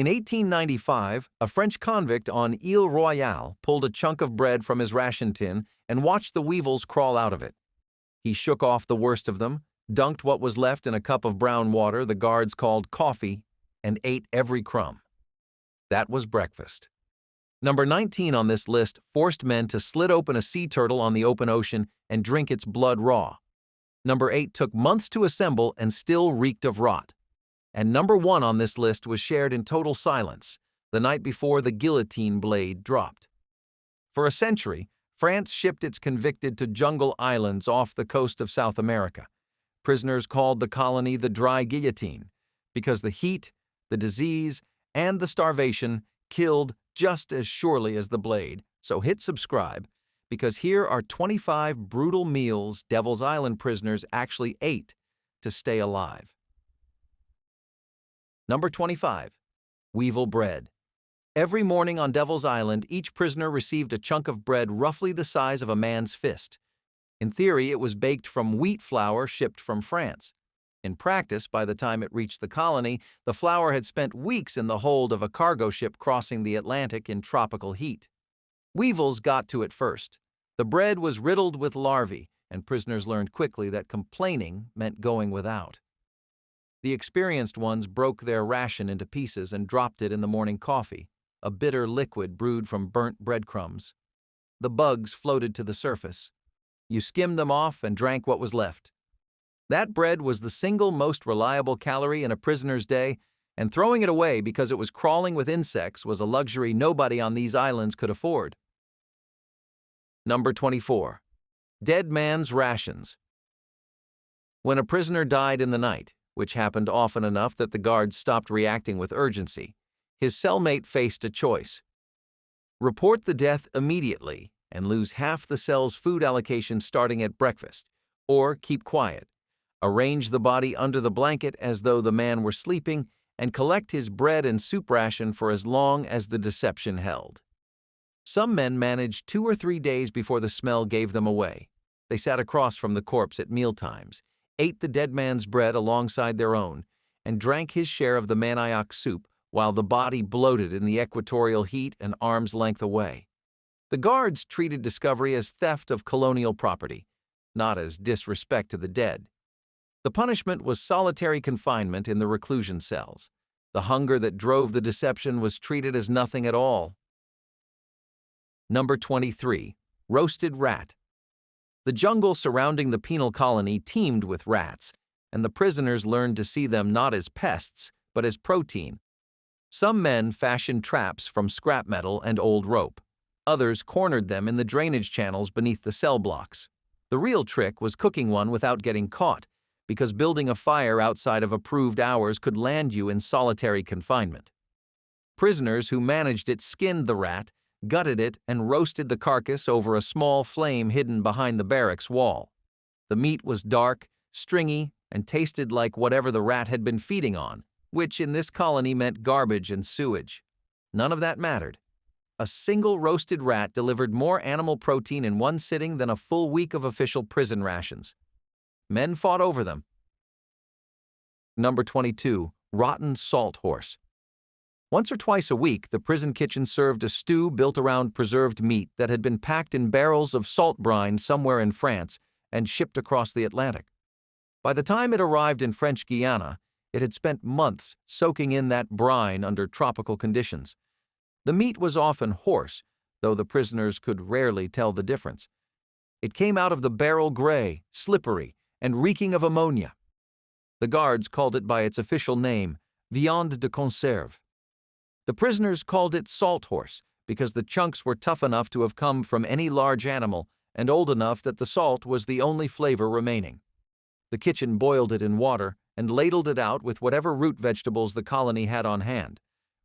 In 1895, a French convict on Ile Royale pulled a chunk of bread from his ration tin and watched the weevils crawl out of it. He shook off the worst of them, dunked what was left in a cup of brown water the guards called coffee, and ate every crumb. That was breakfast. Number 19 on this list forced men to slit open a sea turtle on the open ocean and drink its blood raw. Number 8 took months to assemble and still reeked of rot. And number 1 on this list was shared in total silence, the night before the guillotine blade dropped. For a century, France shipped its convicted to jungle islands off the coast of South America. Prisoners called the colony the dry guillotine, because the heat, the disease, and the starvation killed just as surely as the blade. So hit subscribe, because here are 25 brutal meals Devil's Island prisoners actually ate to stay alive. Number 25. Weevil bread. Every morning on Devil's Island, each prisoner received a chunk of bread roughly the size of a man's fist. In theory, it was baked from wheat flour shipped from France. In practice, by the time it reached the colony, the flour had spent weeks in the hold of a cargo ship crossing the Atlantic in tropical heat. Weevils got to it first. The bread was riddled with larvae, and prisoners learned quickly that complaining meant going without. The experienced ones broke their ration into pieces and dropped it in the morning coffee, a bitter liquid brewed from burnt breadcrumbs. The bugs floated to the surface. You skimmed them off and drank what was left. That bread was the single most reliable calorie in a prisoner's day, and throwing it away because it was crawling with insects was a luxury nobody on these islands could afford. Number 24. Dead man's rations. When a prisoner died in the night, which happened often enough that the guards stopped reacting with urgency, his cellmate faced a choice. Report the death immediately and lose half the cell's food allocation starting at breakfast, or keep quiet, arrange the body under the blanket as though the man were sleeping, and collect his bread and soup ration for as long as the deception held. Some men managed 2 or 3 days before the smell gave them away. They sat across from the corpse at mealtimes, ate the dead man's bread alongside their own, and drank his share of the manioc soup while the body bloated in the equatorial heat an arm's length away. The guards treated discovery as theft of colonial property, not as disrespect to the dead. The punishment was solitary confinement in the reclusion cells. The hunger that drove the deception was treated as nothing at all. Number 23. Roasted rat. The jungle surrounding the penal colony teemed with rats, and the prisoners learned to see them not as pests, but as protein. Some men fashioned traps from scrap metal and old rope. Others cornered them in the drainage channels beneath the cell blocks. The real trick was cooking one without getting caught, because building a fire outside of approved hours could land you in solitary confinement. Prisoners who managed it skinned the rat, gutted it, and roasted the carcass over a small flame hidden behind the barracks wall. The meat was dark, stringy, and tasted like whatever the rat had been feeding on, which in this colony meant garbage and sewage. None of that mattered. A single roasted rat delivered more animal protein in one sitting than a full week of official prison rations. Men fought over them. Number 22. Rotten salt horse. Once or twice a week, the prison kitchen served a stew built around preserved meat that had been packed in barrels of salt brine somewhere in France and shipped across the Atlantic. By the time it arrived in French Guiana, it had spent months soaking in that brine under tropical conditions. The meat was often horse, though the prisoners could rarely tell the difference. It came out of the barrel gray, slippery, and reeking of ammonia. The guards called it by its official name, viande de conserve. The prisoners called it salt horse because the chunks were tough enough to have come from any large animal and old enough that the salt was the only flavor remaining. The kitchen boiled it in water and ladled it out with whatever root vegetables the colony had on hand.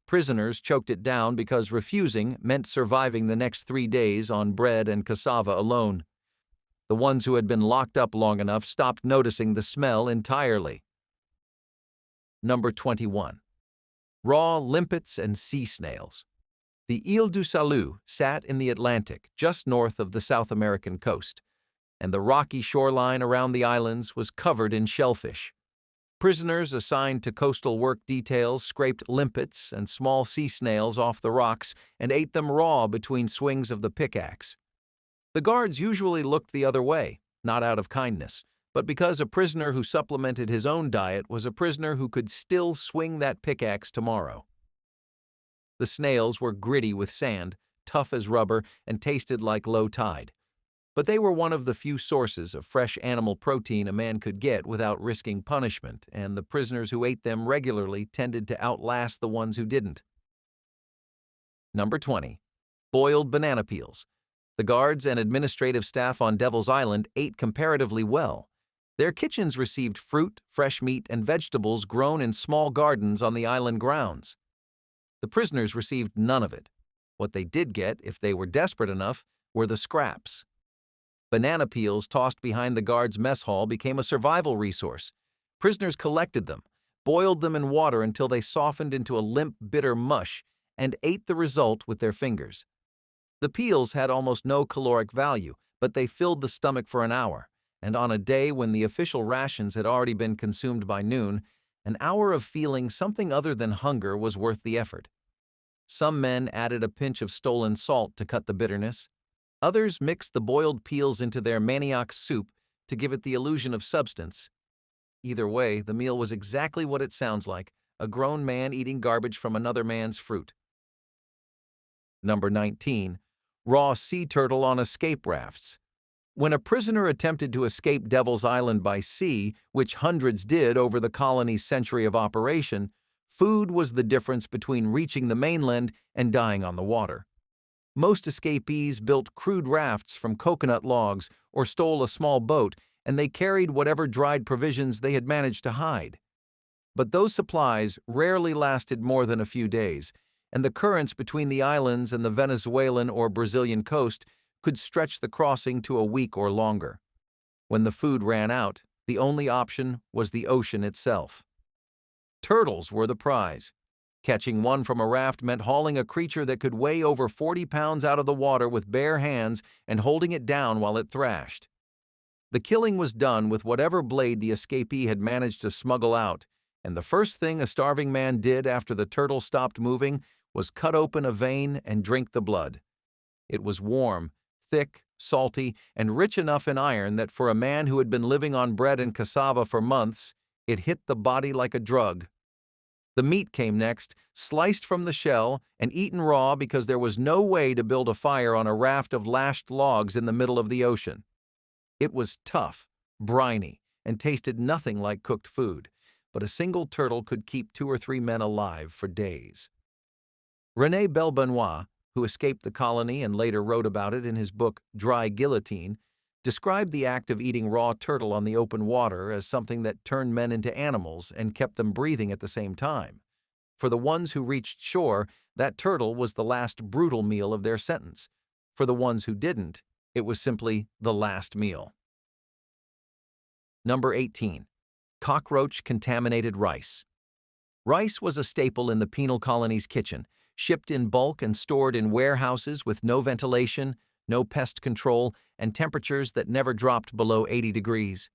Prisoners choked it down because refusing meant surviving the next 3 days on bread and cassava alone. The ones who had been locked up long enough stopped noticing the smell entirely. Number 21. Raw limpets and sea snails. The Île du Salut sat in the Atlantic just north of the South American coast, and the rocky shoreline around the islands was covered in shellfish. Prisoners assigned to coastal work details scraped limpets and small sea snails off the rocks and ate them raw between swings of the pickaxe. The guards usually looked the other way, not out of kindness, but because a prisoner who supplemented his own diet was a prisoner who could still swing that pickaxe tomorrow. The snails were gritty with sand, tough as rubber, and tasted like low tide. But they were one of the few sources of fresh animal protein a man could get without risking punishment, and the prisoners who ate them regularly tended to outlast the ones who didn't. Number 20. Boiled banana peels. The guards and administrative staff on Devil's Island ate comparatively well. Their kitchens received fruit, fresh meat, and vegetables grown in small gardens on the island grounds. The prisoners received none of it. What they did get, if they were desperate enough, were the scraps. Banana peels tossed behind the guards' mess hall became a survival resource. Prisoners collected them, boiled them in water until they softened into a limp, bitter mush, and ate the result with their fingers. The peels had almost no caloric value, but they filled the stomach for an hour, and on a day when the official rations had already been consumed by noon, an hour of feeling something other than hunger was worth the effort. Some men added a pinch of stolen salt to cut the bitterness. Others mixed the boiled peels into their manioc soup to give it the illusion of substance. Either way, the meal was exactly what it sounds like, a grown man eating garbage from another man's fruit. Number 19. Raw sea turtle on escape rafts. When a prisoner attempted to escape Devil's Island by sea, which hundreds did over the colony's century of operation, food was the difference between reaching the mainland and dying on the water. Most escapees built crude rafts from coconut logs or stole a small boat, and they carried whatever dried provisions they had managed to hide. But those supplies rarely lasted more than a few days, and the currents between the islands and the Venezuelan or Brazilian coast could stretch the crossing to a week or longer. When the food ran out, the only option was the ocean itself. Turtles were the prize. Catching one from a raft meant hauling a creature that could weigh over 40 pounds out of the water with bare hands and holding it down while it thrashed. The killing was done with whatever blade the escapee had managed to smuggle out, and the first thing a starving man did after the turtle stopped moving was cut open a vein and drink the blood. It was warm, thick, salty, and rich enough in iron that for a man who had been living on bread and cassava for months, it hit the body like a drug. The meat came next, sliced from the shell and eaten raw because there was no way to build a fire on a raft of lashed logs in the middle of the ocean. It was tough, briny, and tasted nothing like cooked food, but a single turtle could keep 2 or 3 men alive for days. René Belbenoit, who escaped the colony and later wrote about it in his book Dry Guillotine, described the act of eating raw turtle on the open water as something that turned men into animals and kept them breathing at the same time. For the ones who reached shore, that turtle was the last brutal meal of their sentence. For the ones who didn't, it was simply the last meal. Number 18. Cockroach-contaminated rice. Rice was a staple in the penal colony's kitchen, shipped in bulk and stored in warehouses with no ventilation, no pest control, and temperatures that never dropped below 80 degrees.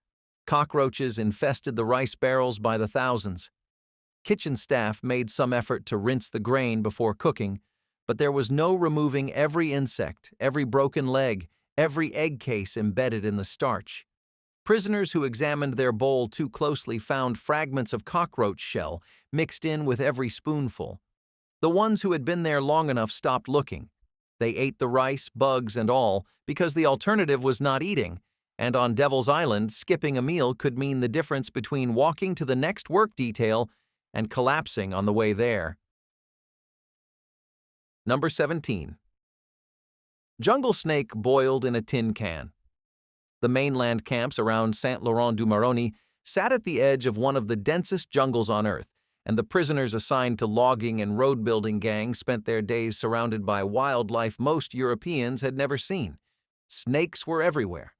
Cockroaches infested the rice barrels by the thousands. Kitchen staff made some effort to rinse the grain before cooking, but there was no removing every insect, every broken leg, every egg case embedded in the starch. Prisoners who examined their bowl too closely found fragments of cockroach shell mixed in with every spoonful. The ones who had been there long enough stopped looking. They ate the rice, bugs, and all, because the alternative was not eating, and on Devil's Island, skipping a meal could mean the difference between walking to the next work detail and collapsing on the way there. Number 17. Jungle snake boiled in a tin can. The mainland camps around Saint-Laurent-du-Maroni sat at the edge of one of the densest jungles on Earth, and the prisoners assigned to logging and road-building gangs spent their days surrounded by wildlife most Europeans had never seen. Snakes were everywhere.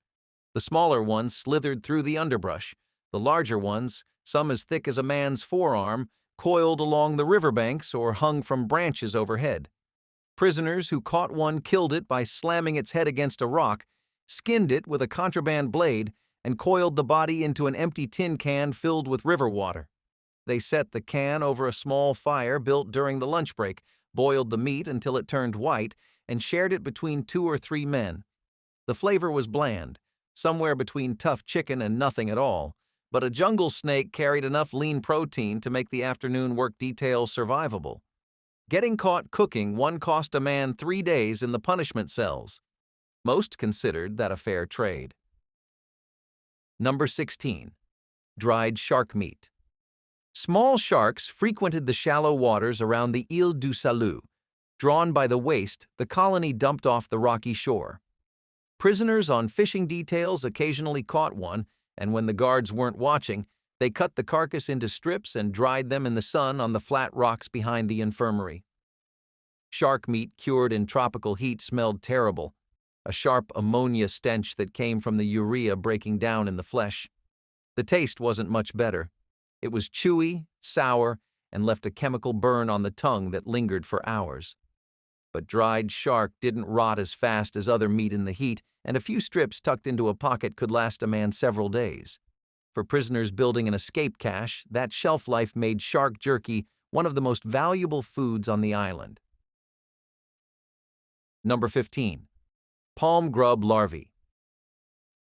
The smaller ones slithered through the underbrush. The larger ones, some as thick as a man's forearm, coiled along the riverbanks or hung from branches overhead. Prisoners who caught one killed it by slamming its head against a rock, skinned it with a contraband blade, and coiled the body into an empty tin can filled with river water. They set the can over a small fire built during the lunch break, boiled the meat until it turned white, and shared it between 2 or 3 men. The flavor was bland, somewhere between tough chicken and nothing at all, but a jungle snake carried enough lean protein to make the afternoon work details survivable. Getting caught cooking one cost a man 3 days in the punishment cells. Most considered that a fair trade. Number 16. Dried shark meat. Small sharks frequented the shallow waters around the Ile du Salut. Drawn by the waist, the colony dumped off the rocky shore. Prisoners on fishing details occasionally caught one, and when the guards weren't watching, they cut the carcass into strips and dried them in the sun on the flat rocks behind the infirmary. Shark meat cured in tropical heat smelled terrible, a sharp ammonia stench that came from the urea breaking down in the flesh. The taste wasn't much better. It was chewy, sour, and left a chemical burn on the tongue that lingered for hours. But dried shark didn't rot as fast as other meat in the heat, and a few strips tucked into a pocket could last a man several days. For prisoners building an escape cache, that shelf life made shark jerky one of the most valuable foods on the island. Number 15. Palm grub larvae.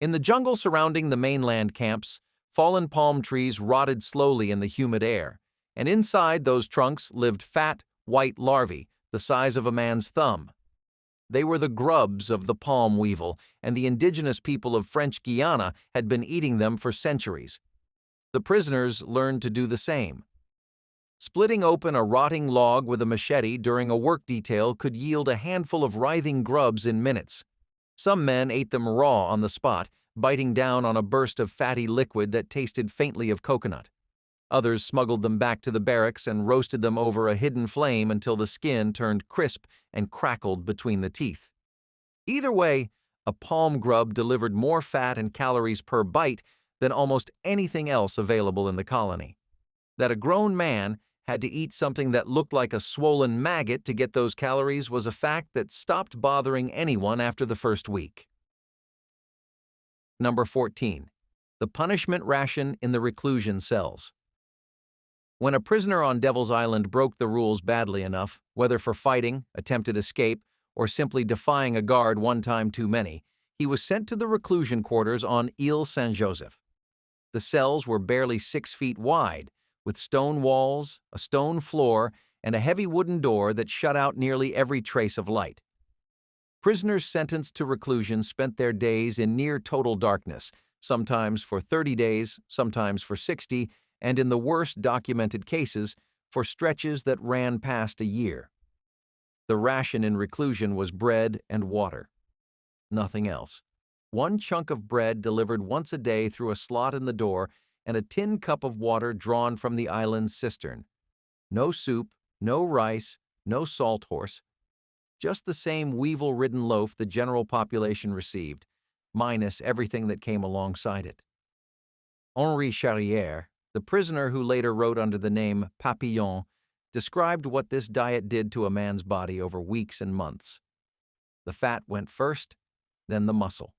In the jungle surrounding the mainland camps, fallen palm trees rotted slowly in the humid air, and inside those trunks lived fat, white larvae the size of a man's thumb. They were the grubs of the palm weevil, and the indigenous people of French Guiana had been eating them for centuries. The prisoners learned to do the same. Splitting open a rotting log with a machete during a work detail could yield a handful of writhing grubs in minutes. Some men ate them raw on the spot, biting down on a burst of fatty liquid that tasted faintly of coconut. Others smuggled them back to the barracks and roasted them over a hidden flame until the skin turned crisp and crackled between the teeth. Either way, a palm grub delivered more fat and calories per bite than almost anything else available in the colony. That a grown man had to eat something that looked like a swollen maggot to get those calories was a fact that stopped bothering anyone after the first week. Number 14. The punishment ration in the reclusion cells. When a prisoner on Devil's Island broke the rules badly enough, whether for fighting, attempted escape, or simply defying a guard one time too many, he was sent to the reclusion quarters on Ile Saint-Joseph. The cells were barely 6 feet wide, with stone walls, a stone floor, and a heavy wooden door that shut out nearly every trace of light. Prisoners sentenced to reclusion spent their days in near total darkness, sometimes for 30 days, sometimes for 60, and in the worst documented cases, for stretches that ran past a year. The ration in reclusion was bread and water. Nothing else. One chunk of bread delivered once a day through a slot in the door and a tin cup of water drawn from the island's cistern. No soup, no rice, no salt horse. Just the same weevil-ridden loaf the general population received, minus everything that came alongside it. Henri Charrière, the prisoner who later wrote under the name Papillon, described what this diet did to a man's body over weeks and months. The fat went first, then the muscle.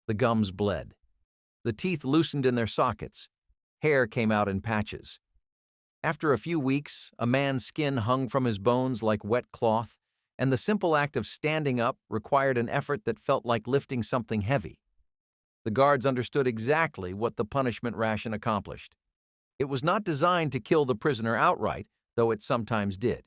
The gums bled. The teeth loosened in their sockets. Hair came out in patches. After a few weeks, a man's skin hung from his bones like wet cloth, and the simple act of standing up required an effort that felt like lifting something heavy. The guards understood exactly what the punishment ration accomplished. It was not designed to kill the prisoner outright, though it sometimes did.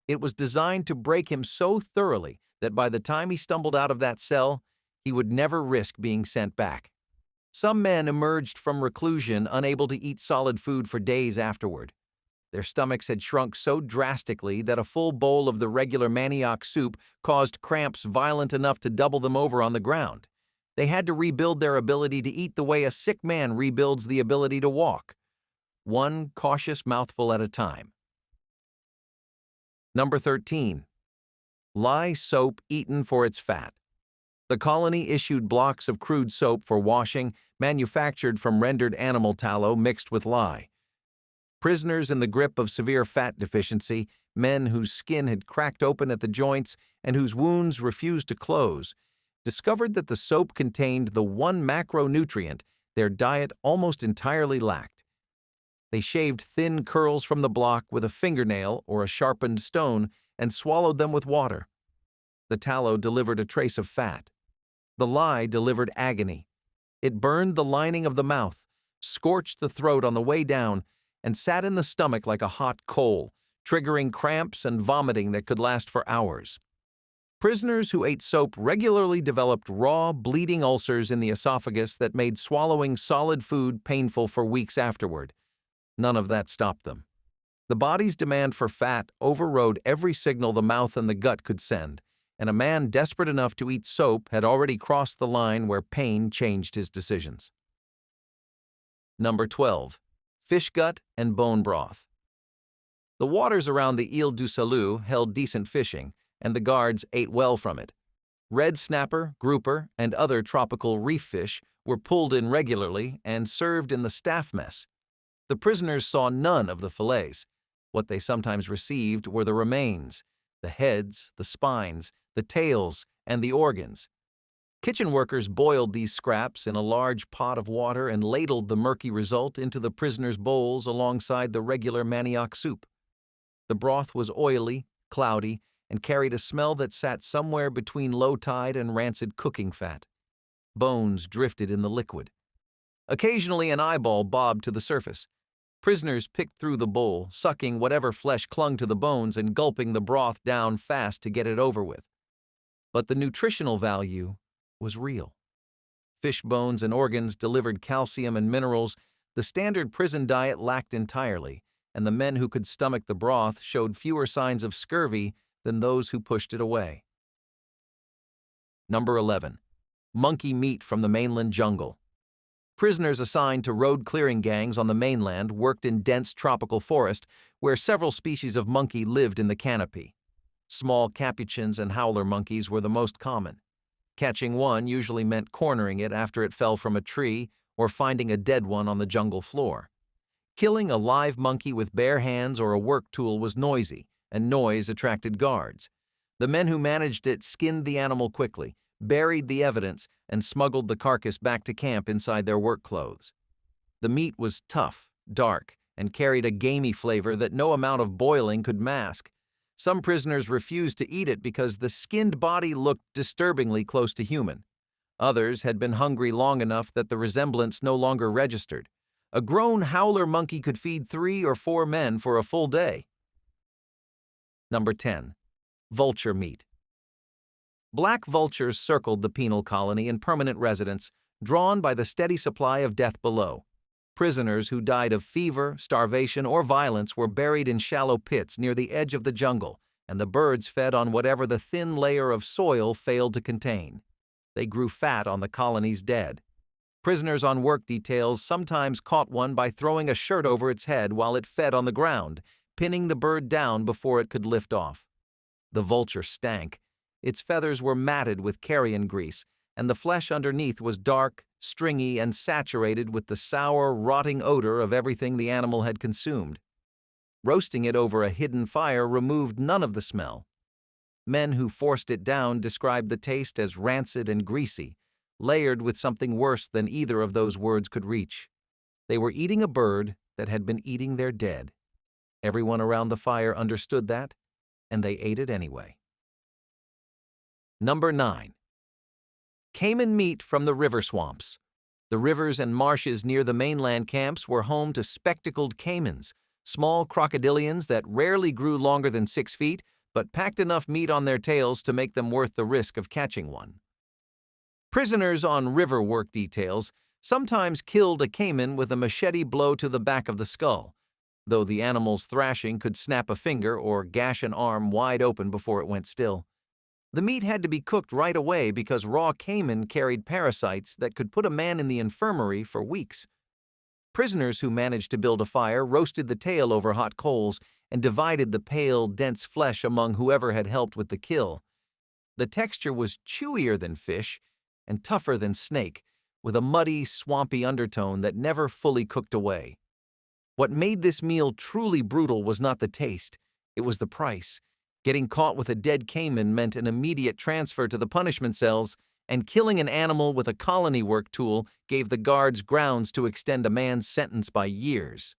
It was designed to break him so thoroughly that by the time he stumbled out of that cell, he would never risk being sent back. Some men emerged from reclusion unable to eat solid food for days afterward. Their stomachs had shrunk so drastically that a full bowl of the regular manioc soup caused cramps violent enough to double them over on the ground. They had to rebuild their ability to eat the way a sick man rebuilds the ability to walk, one cautious mouthful at a time. Number 13. Lye soap eaten for its fat. The colony issued blocks of crude soap for washing, manufactured from rendered animal tallow mixed with lye. Prisoners in the grip of severe fat deficiency, men whose skin had cracked open at the joints and whose wounds refused to close, discovered that the soap contained the one macronutrient their diet almost entirely lacked. They shaved thin curls from the block with a fingernail or a sharpened stone and swallowed them with water. The tallow delivered a trace of fat. The lye delivered agony. It burned the lining of the mouth, scorched the throat on the way down, and sat in the stomach like a hot coal, triggering cramps and vomiting that could last for hours. Prisoners who ate soap regularly developed raw, bleeding ulcers in the esophagus that made swallowing solid food painful for weeks afterward. None of that stopped them. The body's demand for fat overrode every signal the mouth and the gut could send, and a man desperate enough to eat soap had already crossed the line where pain changed his decisions. Number 12. Fish gut and bone broth. The waters around the Ile du Salut held decent fishing, and the guards ate well from it. Red snapper, grouper, and other tropical reef fish were pulled in regularly and served in the staff mess. The prisoners saw none of the fillets. What they sometimes received were the remains, the heads, the spines, the tails, and the organs. Kitchen workers boiled these scraps in a large pot of water and ladled the murky result into the prisoners' bowls alongside the regular manioc soup. The broth was oily, cloudy, and carried a smell that sat somewhere between low tide and rancid cooking fat. Bones drifted in the liquid. Occasionally an eyeball bobbed to the surface. Prisoners picked through the bowl, sucking whatever flesh clung to the bones and gulping the broth down fast to get it over with. But the nutritional value was real. Fish bones and organs delivered calcium and minerals the standard prison diet lacked entirely, and the men who could stomach the broth showed fewer signs of scurvy than those who pushed it away. Number 11. Monkey meat from the mainland jungle. Prisoners assigned to road-clearing gangs on the mainland worked in dense tropical forest where several species of monkey lived in the canopy. Small capuchins and howler monkeys were the most common. Catching one usually meant cornering it after it fell from a tree or finding a dead one on the jungle floor. Killing a live monkey with bare hands or a work tool was noisy, and noise attracted guards. The men who managed it skinned the animal quickly, buried the evidence, and smuggled the carcass back to camp inside their work clothes. The meat was tough, dark, and carried a gamey flavor that no amount of boiling could mask. Some prisoners refused to eat it because the skinned body looked disturbingly close to human. Others had been hungry long enough that the resemblance no longer registered. A grown howler monkey could feed 3 or 4 men for a full day. Number 10. Vulture meat. Black vultures circled the penal colony in permanent residence, drawn by the steady supply of death below. Prisoners who died of fever, starvation, or violence were buried in shallow pits near the edge of the jungle, and the birds fed on whatever the thin layer of soil failed to contain. They grew fat on the colony's dead. Prisoners on work details sometimes caught one by throwing a shirt over its head while it fed on the ground, pinning the bird down before it could lift off. The vulture stank. Its feathers were matted with carrion grease, and the flesh underneath was dark, stringy, and saturated with the sour, rotting odor of everything the animal had consumed. Roasting it over a hidden fire removed none of the smell. Men who forced it down described the taste as rancid and greasy, layered with something worse than either of those words could reach. They were eating a bird that had been eating their dead. Everyone around the fire understood that, and they ate it anyway. Number 9. Caiman meat from the river swamps. The rivers and marshes near the mainland camps were home to spectacled caimans, small crocodilians that rarely grew longer than 6 feet, but packed enough meat on their tails to make them worth the risk of catching one. Prisoners on river work details sometimes killed a caiman with a machete blow to the back of the skull, though the animal's thrashing could snap a finger or gash an arm wide open before it went still. The meat had to be cooked right away because raw caiman carried parasites that could put a man in the infirmary for weeks. Prisoners who managed to build a fire roasted the tail over hot coals and divided the pale, dense flesh among whoever had helped with the kill. The texture was chewier than fish and tougher than snake, with a muddy, swampy undertone that never fully cooked away. What made this meal truly brutal was not the taste, it was the price. Getting caught with a dead caiman meant an immediate transfer to the punishment cells and killing an animal with a colony work tool gave the guards grounds to extend a man's sentence by years.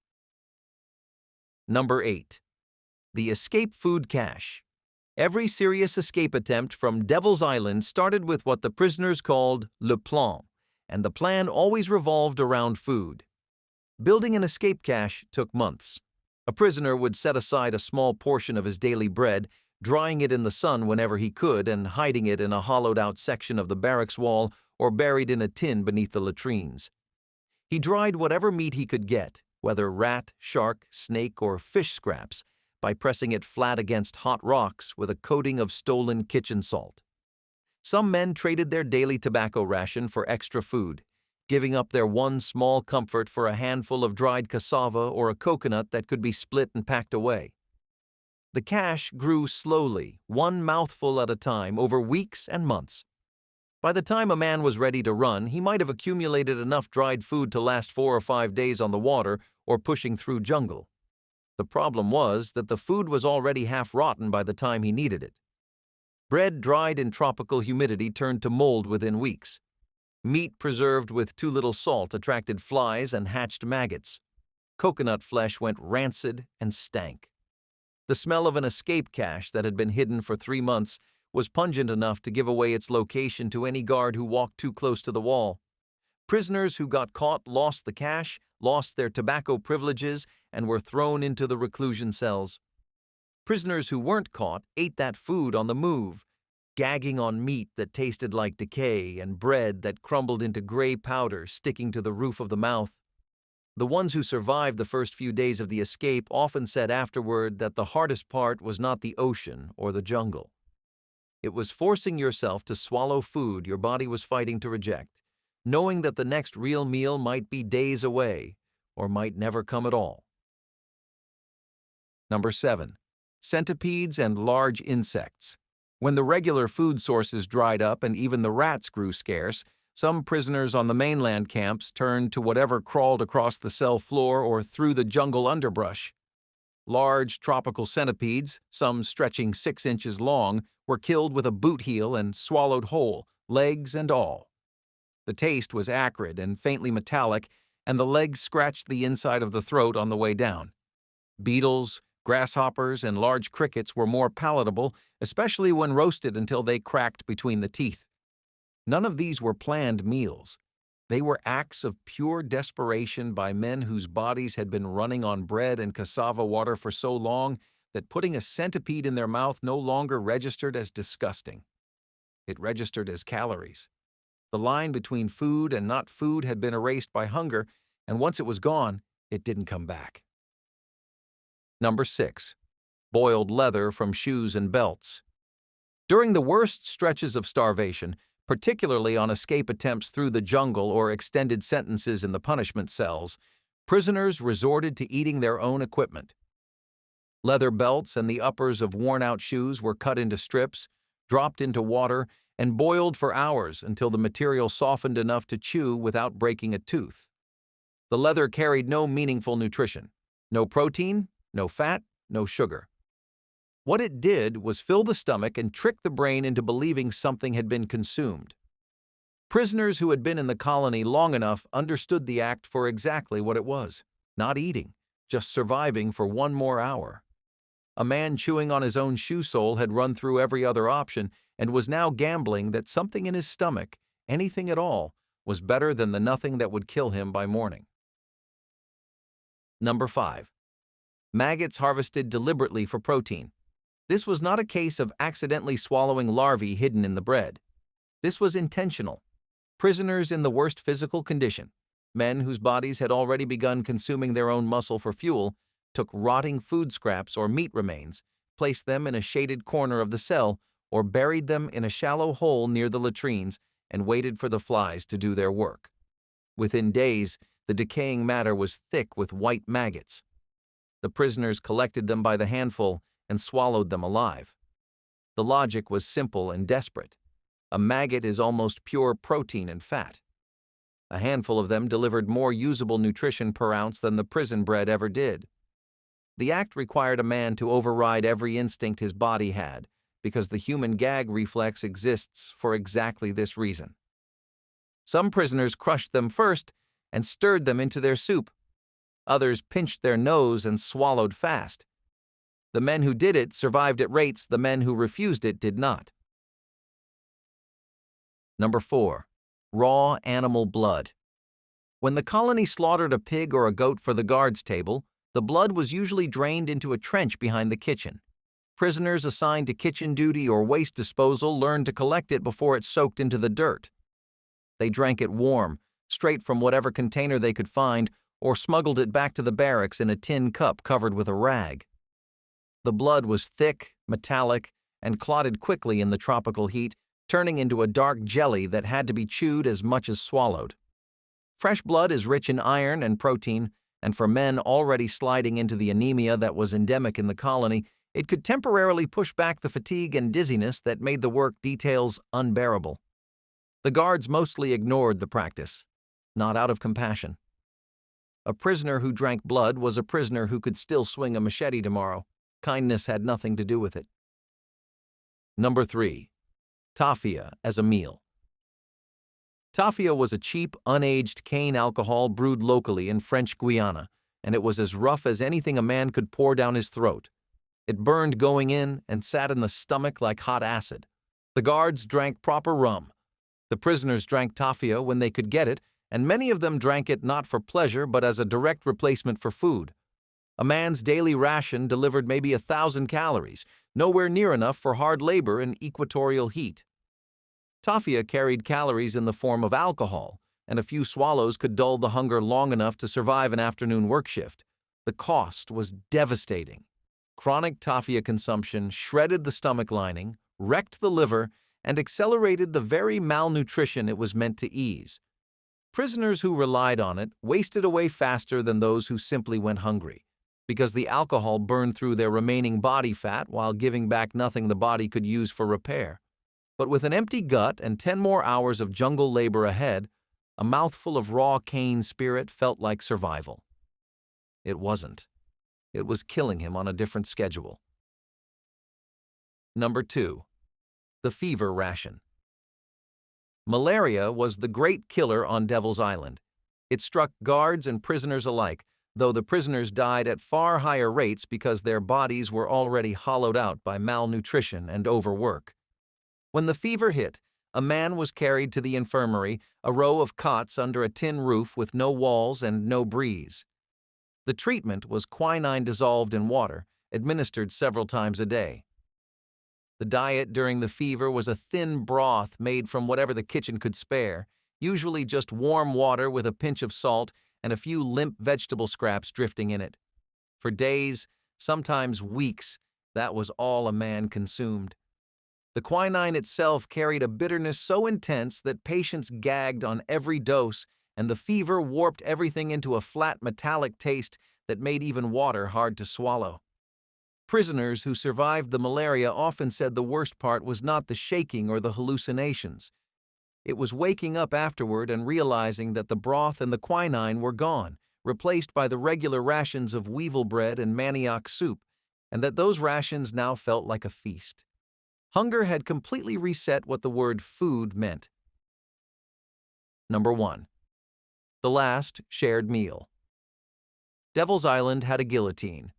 Number 8. The escape food cache. Every serious escape attempt from Devil's Island started with what the prisoners called le plan, and the plan always revolved around food. Building an escape cache took months. A prisoner would set aside a small portion of his daily bread, drying it in the sun whenever he could and hiding it in a hollowed-out section of the barracks wall or buried in a tin beneath the latrines. He dried whatever meat he could get, whether rat, shark, snake, or fish scraps, by pressing it flat against hot rocks with a coating of stolen kitchen salt. Some men traded their daily tobacco ration for extra food, giving up their one small comfort for a handful of dried cassava or a coconut that could be split and packed away. The cache grew slowly, one mouthful at a time, over weeks and months. By the time a man was ready to run, he might have accumulated enough dried food to last 4 or 5 days on the water or pushing through jungle. The problem was that the food was already half rotten by the time he needed it. Bread dried in tropical humidity turned to mold within weeks. Meat preserved with too little salt attracted flies and hatched maggots. Coconut flesh went rancid and stank. The smell of an escape cache that had been hidden for 3 months was pungent enough to give away its location to any guard who walked too close to the wall. Prisoners who got caught lost the cache, lost their tobacco privileges, and were thrown into the reclusion cells. Prisoners who weren't caught ate that food on the move, gagging on meat that tasted like decay and bread that crumbled into gray powder sticking to the roof of the mouth. The ones who survived the first few days of the escape often said afterward that the hardest part was not the ocean or the jungle. It was forcing yourself to swallow food your body was fighting to reject, knowing that the next real meal might be days away or might never come at all. Number 7. Centipedes and large insects. When the regular food sources dried up and even the rats grew scarce, some prisoners on the mainland camps turned to whatever crawled across the cell floor or through the jungle underbrush. Large tropical centipedes, some stretching 6 inches long, were killed with a boot heel and swallowed whole, legs and all. The taste was acrid and faintly metallic, and the legs scratched the inside of the throat on the way down. Beetles, grasshoppers, and large crickets were more palatable, especially when roasted until they cracked between the teeth. None of these were planned meals. They were acts of pure desperation by men whose bodies had been running on bread and cassava water for so long that putting a centipede in their mouth no longer registered as disgusting. It registered as calories. The line between food and not food had been erased by hunger, and once it was gone, it didn't come back. Number 6. Boiled leather from shoes and belts. During the worst stretches of starvation, particularly on escape attempts through the jungle or extended sentences in the punishment cells, prisoners resorted to eating their own equipment. Leather belts and the uppers of worn-out shoes were cut into strips, dropped into water, and boiled for hours until the material softened enough to chew without breaking a tooth. The leather carried no meaningful nutrition, no protein, no fat, no sugar. What it did was fill the stomach and trick the brain into believing something had been consumed. Prisoners who had been in the colony long enough understood the act for exactly what it was, not eating, just surviving for 1 more hour. A man chewing on his own shoe sole had run through every other option and was now gambling that something in his stomach, anything at all, was better than the nothing that would kill him by morning. Number 5. Maggots harvested deliberately for protein. This was not a case of accidentally swallowing larvae hidden in the bread. This was intentional. Prisoners in the worst physical condition, men whose bodies had already begun consuming their own muscle for fuel, took rotting food scraps or meat remains, placed them in a shaded corner of the cell, or buried them in a shallow hole near the latrines and waited for the flies to do their work. Within days, the decaying matter was thick with white maggots. The prisoners collected them by the handful and swallowed them alive. The logic was simple and desperate. A maggot is almost pure protein and fat. A handful of them delivered more usable nutrition per ounce than the prison bread ever did. The act required a man to override every instinct his body had, because the human gag reflex exists for exactly this reason. Some prisoners crushed them first and stirred them into their soup. Others pinched their nose and swallowed fast. The men who did it survived at rates the men who refused it did not. Number 4. Raw animal blood. When the colony slaughtered a pig or a goat for the guards' table, the blood was usually drained into a trench behind the kitchen. Prisoners assigned to kitchen duty or waste disposal learned to collect it before it soaked into the dirt. They drank it warm, straight from whatever container they could find, or smuggled it back to the barracks in a tin cup covered with a rag. The blood was thick, metallic, and clotted quickly in the tropical heat, turning into a dark jelly that had to be chewed as much as swallowed. Fresh blood is rich in iron and protein, and for men already sliding into the anemia that was endemic in the colony, it could temporarily push back the fatigue and dizziness that made the work details unbearable. The guards mostly ignored the practice, not out of compassion. A prisoner who drank blood was a prisoner who could still swing a machete tomorrow. Kindness had nothing to do with it. Number 3. Tafia as a meal. Tafia was a cheap, unaged cane alcohol brewed locally in French Guiana, and it was as rough as anything a man could pour down his throat. It burned going in and sat in the stomach like hot acid. The guards drank proper rum. The prisoners drank tafia when they could get it, and many of them drank it not for pleasure but as a direct replacement for food. A man's daily ration delivered maybe 1,000 calories, nowhere near enough for hard labor in equatorial heat. Tafia carried calories in the form of alcohol, and a few swallows could dull the hunger long enough to survive an afternoon work shift. The cost was devastating. Chronic tafia consumption shredded the stomach lining, wrecked the liver, and accelerated the very malnutrition it was meant to ease. Prisoners who relied on it wasted away faster than those who simply went hungry, because the alcohol burned through their remaining body fat while giving back nothing the body could use for repair. But with an empty gut and 10 more hours of jungle labor ahead, a mouthful of raw cane spirit felt like survival. It wasn't. It was killing him on a different schedule. Number 2. The fever ration. Malaria was the great killer on Devil's Island. It struck guards and prisoners alike, though the prisoners died at far higher rates because their bodies were already hollowed out by malnutrition and overwork. When the fever hit, a man was carried to the infirmary, a row of cots under a tin roof with no walls and no breeze. The treatment was quinine dissolved in water, administered several times a day. The diet during the fever was a thin broth made from whatever the kitchen could spare, usually just warm water with a pinch of salt and a few limp vegetable scraps drifting in it. For days, sometimes weeks, that was all a man consumed. The quinine itself carried a bitterness so intense that patients gagged on every dose, and the fever warped everything into a flat metallic taste that made even water hard to swallow. Prisoners who survived the malaria often said the worst part was not the shaking or the hallucinations. It was waking up afterward and realizing that the broth and the quinine were gone, replaced by the regular rations of weevil bread and manioc soup, and that those rations now felt like a feast. Hunger had completely reset what the word food meant. Number 1. The last shared meal. Devil's Island had a guillotine.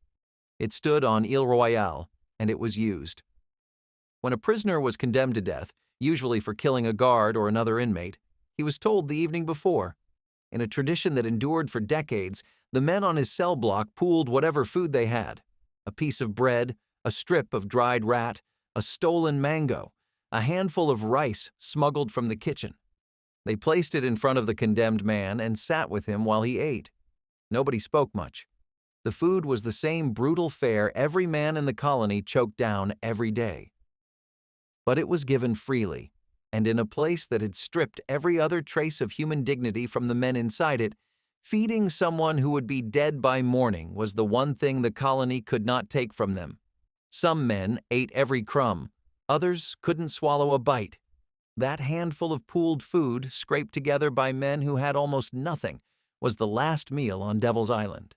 It stood on Ile Royale, and it was used. When a prisoner was condemned to death, usually for killing a guard or another inmate, he was told the evening before. In a tradition that endured for decades, the men on his cell block pooled whatever food they had: a piece of bread, a strip of dried rat, a stolen mango, a handful of rice smuggled from the kitchen. They placed it in front of the condemned man and sat with him while he ate. Nobody spoke much. The food was the same brutal fare every man in the colony choked down every day. But it was given freely, and in a place that had stripped every other trace of human dignity from the men inside it, feeding someone who would be dead by morning was the one thing the colony could not take from them. Some men ate every crumb. Others couldn't swallow a bite. That handful of pooled food, scraped together by men who had almost nothing, was the last meal on Devil's Island.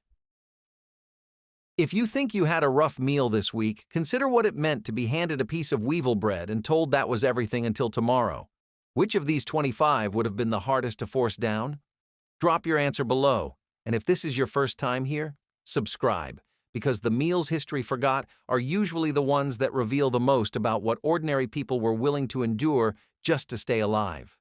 If you think you had a rough meal this week, consider what it meant to be handed a piece of weevil bread and told that was everything until tomorrow. Which of these 25 would have been the hardest to force down? Drop your answer below, and if this is your first time here, subscribe, because the meals history forgot are usually the ones that reveal the most about what ordinary people were willing to endure just to stay alive.